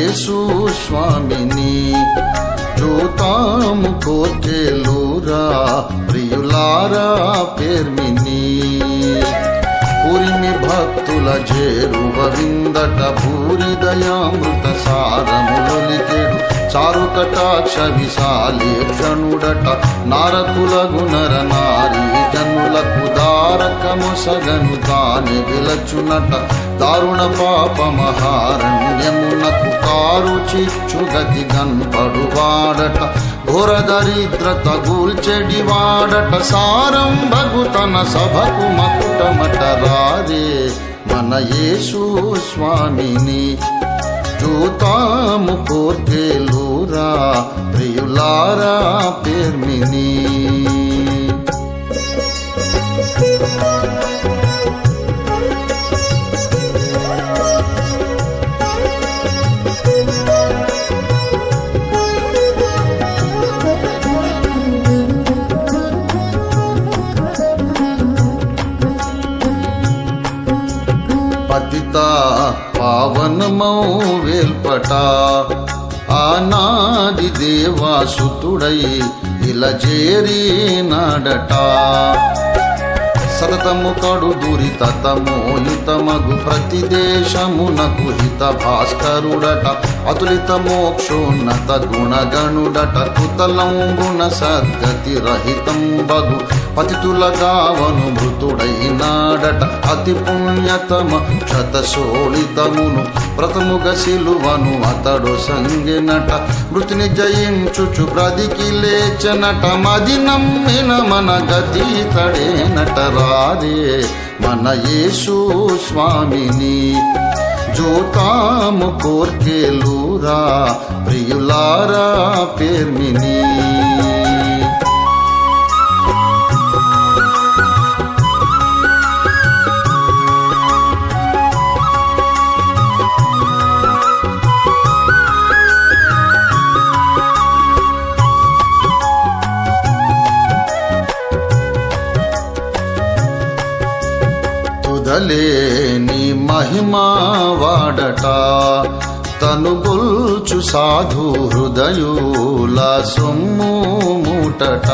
యేసు స్వామిని చూతాము కోర్కెలూరా ప్రియులారా పేర్మిని. పురిమి భక్తుల చేరువ విందట భూరి దయామృత సారములొలికెడు చారు కటాక్ష విశాలేక్షణుడట నారకుల గుణర నారీ జనులకు దారకమొసగను తానే విలచునట దారుణ పాపమహారణ్యమునకు కారు చిచ్చు గతి గన్పడువాడట ఘోర దరిద్రత గూల్చెడివాడట సారం భగుతన సభకు మకుటమట రారే మన యేసు స్వామిని చూతాము కోర్కెలూరా ప్రియులారా పేర్మిని. పతిత పావనమౌ వేల్పట ఆనాది దేవాసుతుడై ఇలా చేరినాడట సతతము కడు దురితమోయుతమగు ప్రతి దేశమునకు హిత భాస్కరుడట అతులిత మోక్షోన్నత గుణగణుడట కుతలంబున సద్గతి రహితం బగు పతితుల గావను మృతుడైనాడట అతి పుణ్యతమ క్షతశోళితమును ప్రథముగ శిలువను అతడు సంగెనట మృతిని జయించుచు బ్రతికి లేచనట మది నమ్మిన మన గతి తడేనట రారే మన యేసు స్వామిని చూతాము కోర్కెలూరా ప్రియులారా పేర్మిని. తుదలేని మహిమా వాడట తను గొల్చు సాధు హృదయుల సొమ్ము మూటట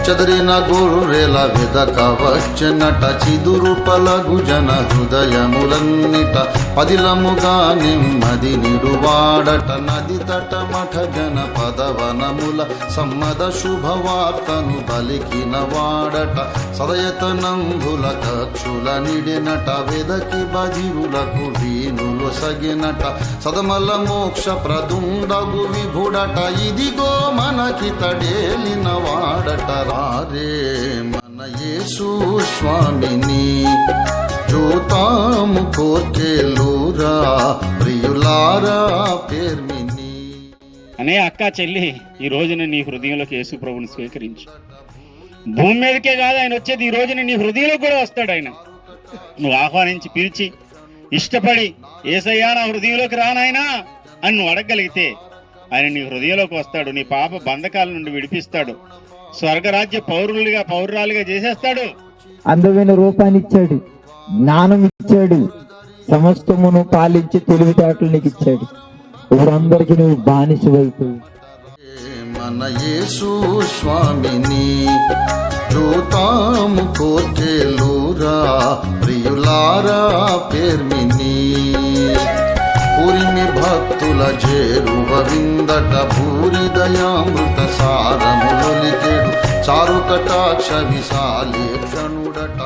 చదరిన గొర్రెల వెదక వచ్చనట చిదురు పలగు జన హృదయములన్నిట పదిలముగా నెమ్మది నిడువాడట నది తట మఠ జన పదవనముల సమ్మద శుభవార్తను పలికిన వాడట సదయతనంబుల కక్షుల నిడినట వెదకి బదిరులకు వీనులు సగినట సదమల మోక్ష ప్రదుండగు విభుడట ఇదిగో మనకి తడేలిన వాడట రారే మన యేసు స్వామిని చూతాము కోర్కెలూరా ప్రియులారా పేర్మిని. అనే అక్క చెల్లి ఈ రోజున నీ హృదయంలోకి యేసు ప్రభుని స్వీకరించు. భూమి మీదకే కాదు ఆయన వచ్చేది, ఈ రోజున నీ హృదయంలోకి కూడా వస్తాడు ఆయన. నువ్వు ఆహ్వానించి పిలిచి ఇష్టపడి యేసయ్యా నా హృదయంలోకి రానాయనా అని నువ్వు అడగగలిగితే ఆయన నీ హృదయంలోకి వస్తాడు. నీ పాప బంధకాల నుండి విడిపిస్తాడు. స్వర్గరాజ్య పౌరురాలుగా చేసేస్తాడు. అందమైన రూపాన్ని ఇచ్చాడు, జ్ఞానం ఇచ్చాడు, సమస్తమును పాలించి తెలివితేటలు నీకు ఇచ్చాడు. ఊరందరికీ నువ్వు బానిసవైపోయి మన యేసు స్వామిని చూతాము కోర్కెలూరా ప్రియులారా పేర్మిని. పురిమి భక్తుల చేరువ విందట భూరి దయామృత సారములొలికెడు చారు కటాక్ష విశాలేక్షణుడట